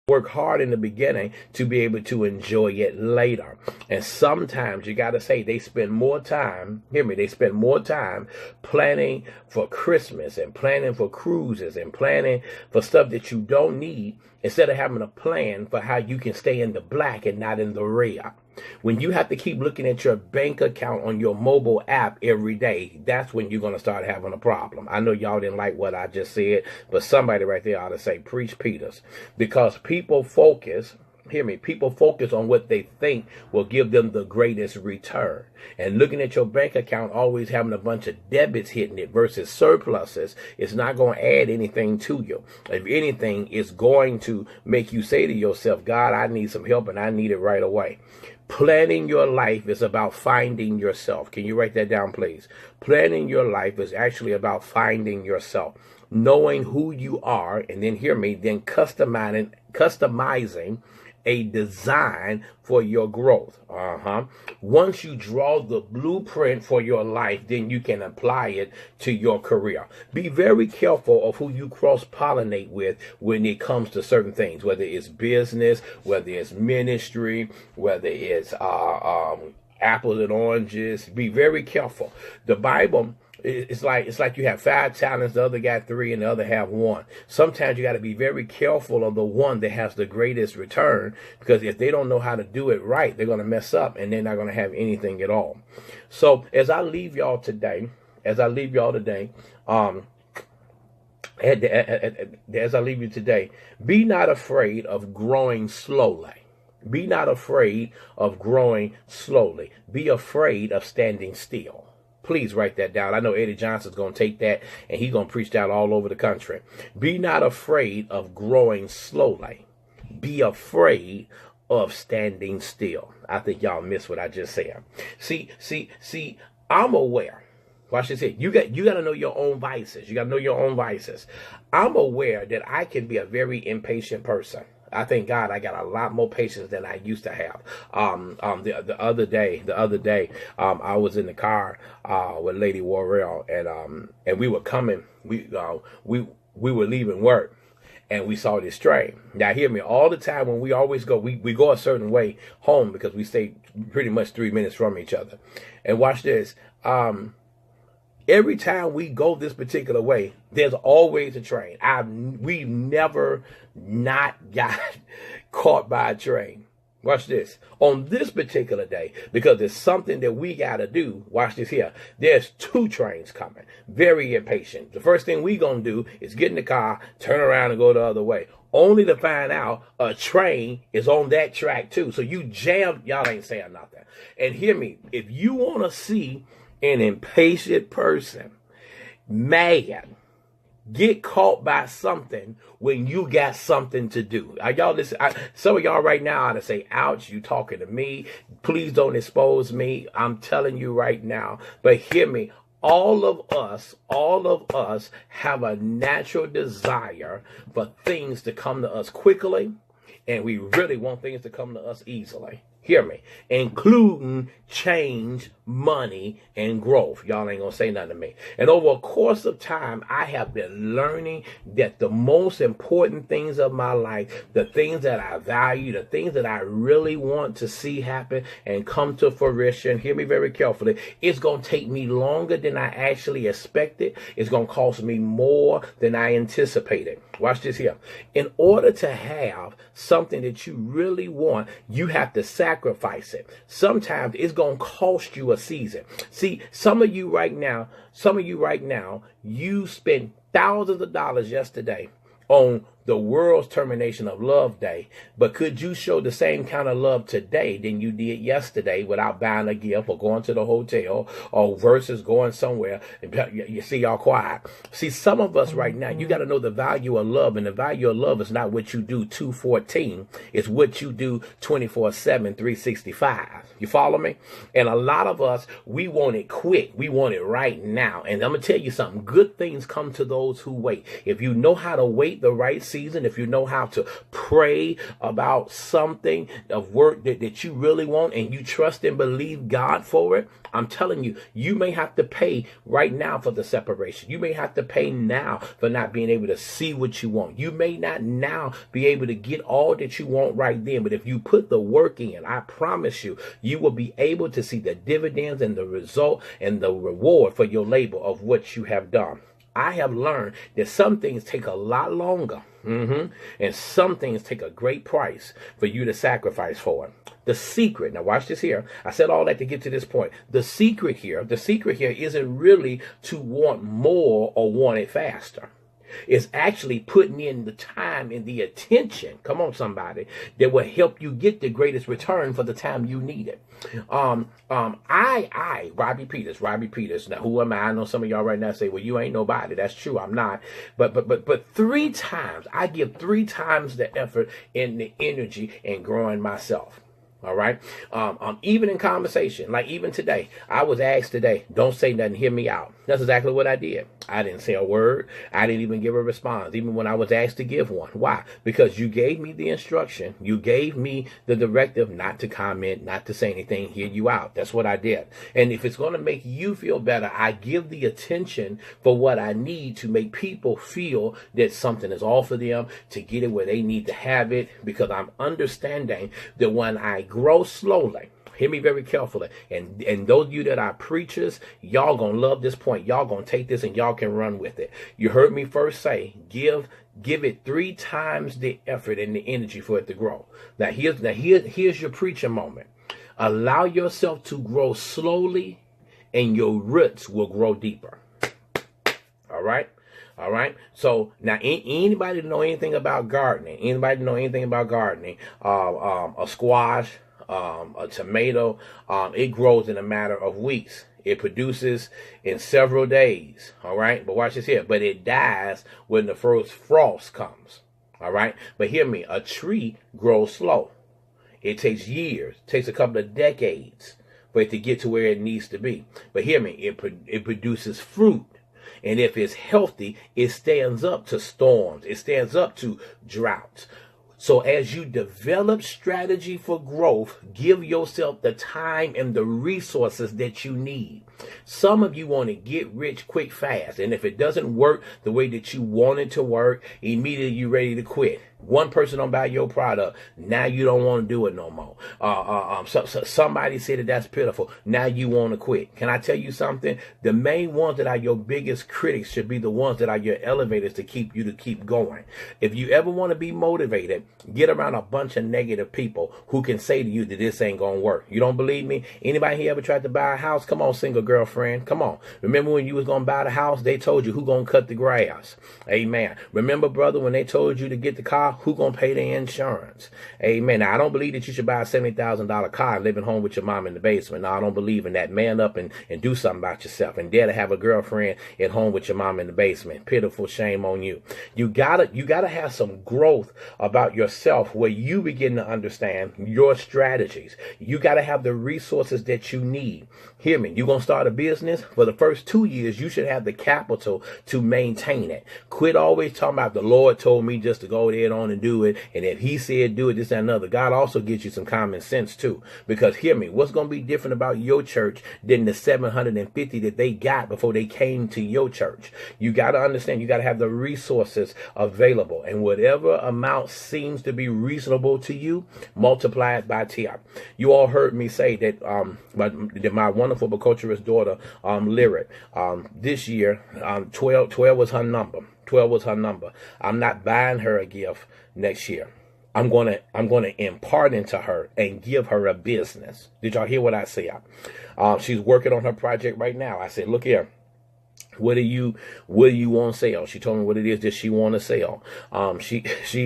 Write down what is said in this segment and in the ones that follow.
Work hard in the beginning to be able to enjoy it later. And sometimes you got to say they spend more time, hear me, they spend more time planning for Christmas and planning for cruises and planning for stuff that you don't need instead of having a plan for how you can stay in the black and not in the red. When you have to keep looking at your bank account on your mobile app every day, that's when you're going to start having a problem. I know y'all didn't like what I just said, but somebody right there ought to say, preach Peters. Because people focus, hear me, people focus on what they think will give them the greatest return. And looking at your bank account, always having a bunch of debits hitting it versus surpluses, it's not going to add anything to you. If anything, it's going to make you say to yourself, God, I need some help and I need it right away. Planning your life is about finding yourself. Can you write that down, please? Planning your life is actually about finding yourself, knowing who you are, and then hear me, then customizing a design for your growth. Once you draw the blueprint for your life, then you can apply it to your career. Be very careful of who you cross-pollinate with when it comes to certain things, whether it's business, whether it's ministry, whether it's apples and oranges. Be very careful. The Bible, it's like you have 5 talents, the other got 3, and the other have 1. Sometimes you got to be very careful of the one that has the greatest return, because if they don't know how to do it right, they're going to mess up and they're not going to have anything at all. So as I leave y'all today, as I leave you today, be not afraid of growing slowly. Be not afraid of growing slowly. Be afraid of standing still. Please write that down. I know Eddie Johnson's going to take that and he's going to preach that all over the country. Be not afraid of growing slowly. Be afraid of standing still. I think y'all missed what I just said. See, I'm aware. Watch this here. You got to know your own vices. You got to know your own vices. I'm aware that I can be a very impatient person. I thank God I got a lot more patience than I used to have. The other day, I was in the car with Lady Warrell, and we were coming. We were leaving work, and we saw this train. Now, hear me. All the time when we always go, we go a certain way home because we stay pretty much 3 minutes from each other. And watch this. Every time we go this particular way, there's always a train. We've never not got caught by a train. Watch this. On this particular day, because there's something that we got to do, watch this here. There's 2 trains coming. Very impatient. The first thing we going to do is get in the car, turn around and go the other way. Only to find out a train is on that track too. So you jam, y'all ain't saying nothing. And hear me, if you want to see an impatient person, man, get caught by something when you got something to do. Y'all listen, some of y'all right now ought to say, ouch, you talking to me. Please don't expose me. I'm telling you right now. But hear me, all of us have a natural desire for things to come to us quickly, and we really want things to come to us easily. Hear me, including change, money, and growth. Y'all ain't gonna say nothing to me. And over a course of time, I have been learning that the most important things of my life, the things that I value, the things that I really want to see happen and come to fruition, hear me very carefully, it's gonna take me longer than I actually expected. It's gonna cost me more than I anticipated. Watch this here. In order to have something that you really want, you have to sacrifice it. Sometimes it's going to cost you a season. See, some of you right now, you spent thousands of dollars yesterday on the world's termination of love day, but could you show the same kind of love today than you did yesterday without buying a gift or going to the hotel or versus going somewhere? You see, y'all quiet. See, some of us right now, you got to know the value of love, and the value of love is not what you do 2:14. It's what you do 24/7, 365. You follow me? And a lot of us, we want it quick. We want it right now. And I'm going to tell you something. Good things come to those who wait. If you know how to wait the right season, if you know how to pray about something of work that you really want and you trust and believe God for it, I'm telling you, you may have to pay right now for the separation. You may have to pay now for not being able to see what you want. You may not now be able to get all that you want right then, but if you put the work in, I promise you, you will be able to see the dividends and the result and the reward for your labor of what you have done. I have learned that some things take a lot longer, and some things take a great price for you to sacrifice for it. The secret, now watch this here. I said all that to get to this point. The secret here isn't really to want more or want it faster. It's actually putting in the time and the attention, come on somebody, that will help you get the greatest return for the time you need it. Robbie Peters. Now, who am I? I know some of y'all right now say, well, you ain't nobody. That's true. I'm not. But 3 times, I give 3 times the effort and the energy in growing myself. All right. Even in conversation, like even today, I was asked today, don't say nothing, hear me out. That's exactly what I did. I didn't say a word. I didn't even give a response, even when I was asked to give one. Why? Because you gave me the instruction. You gave me the directive not to comment, not to say anything, hear you out. That's what I did. And if it's going to make you feel better, I give the attention for what I need to make people feel that something is off of them, to get it where they need to have it, because I'm understanding that when I grow slowly, hear me very carefully, and those of you that are preachers, y'all gonna love this point. Y'all gonna take this and y'all can run with it. You heard me first say, give it 3 times the effort and the energy for it to grow. Now here's your preaching moment. Allow yourself to grow slowly, and your roots will grow deeper. All right. So now, anybody know anything about gardening? A squash, a tomato, it grows in a matter of weeks. It produces in several days. All right. But watch this here. But it dies when the first frost comes. All right. But hear me. A tree grows slow. It takes years. It takes a couple of decades for it to get to where it needs to be. But hear me. It produces fruit. And if it's healthy, it stands up to storms. It stands up to droughts. So as you develop strategy for growth, give yourself the time and the resources that you need. Some of you want to get rich quick, fast. And if it doesn't work the way that you want it to work, immediately you're ready to quit. One person don't buy your product, now you don't want to do it no more. Somebody said that's pitiful, now you want to quit. Can I tell you something? The main ones that are your biggest critics should be the ones that are your elevators to keep going. If you ever want to be motivated, get around a bunch of negative people who can say to you that this ain't gonna work. You don't believe me? Anybody here ever tried to buy a house? Come on, single girlfriend, come on. Remember when you was gonna buy the house, they told you who gonna cut the grass? Amen. Remember, brother, when they told you to get the car, who gonna pay the insurance? Amen. Now, I don't believe that you should buy a $70,000 car and live at home with your mom in the basement. No, I don't believe in that. Man up and do something about yourself. And dare to have a girlfriend at home with your mom in the basement. Pitiful, shame on you. You gotta have some growth about yourself where you begin to understand your strategies. You gotta have the resources that you need. Hear me. You're gonna start a business. For the first 2 years, you should have the capital to maintain it. Quit always talking about the Lord told me just to go there on and do it. And if he said do it, this and another. God also gives you some common sense too. Because hear me, what's going to be different about your church than the 750 that they got before they came to your church? You got to understand, you got to have the resources available. And whatever amount seems to be reasonable to you, multiply it by 10. You all heard me say that my wonderful biculturist daughter, Lyric, this year, 12 was her number. 12 was her number. I'm not buying her a gift next year. I'm gonna impart into her and give her a business. Did y'all hear what I said? She's working on her project right now. I said, look here. What do you want to sell? She told me what it is that she want to sell. She told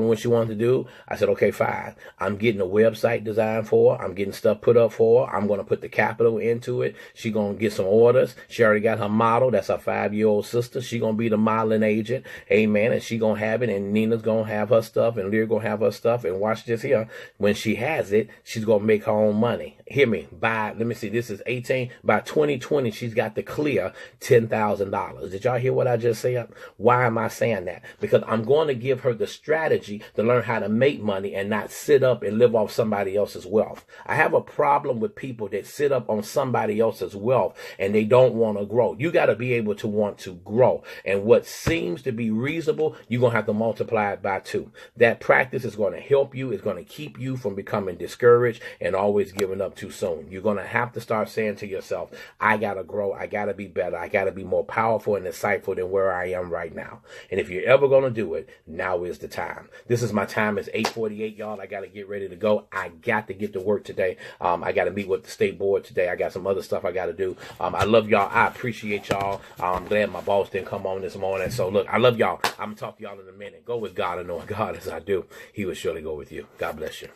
me what she wanted to do. I said, okay, fine. I'm getting a website designed for her. I'm getting stuff put up for her. I'm going to put the capital into it. She going to get some orders. She already got her model. That's her 5-year-old sister. She going to be the modeling agent. Amen. And she going to have it. And Nina's going to have her stuff. And Lear going to have her stuff. And watch this here. When she has it, she's going to make her own money. Hear me. Let me see. This is 18. by 2020, she's got to clear $10,000. Did y'all hear what I just said? Why am I saying that? Because I'm going to give her the strategy to learn how to make money and not sit up and live off somebody else's wealth. I have a problem with people that sit up on somebody else's wealth and they don't want to grow. You got to be able to want to grow. And what seems to be reasonable, you're going to have to multiply it by 2. That practice is going to help you. It's going to keep you from becoming discouraged and always giving up too soon. You're going to have to start saying to yourself, I got to grow. I got to be better. I got to be more powerful and insightful than where I am right now. And if you're ever going to do it, now is the time. This is my time. It's 8:48, y'all. I got to get ready to go. I got to get to work today. I got to meet with the state board today. I got some other stuff I got to do. I love y'all. I appreciate y'all. I'm glad my boss didn't come on this morning. So look, I love y'all. I'm going to talk to y'all in a minute. Go with God and knowing God as I do. He will surely go with you. God bless you.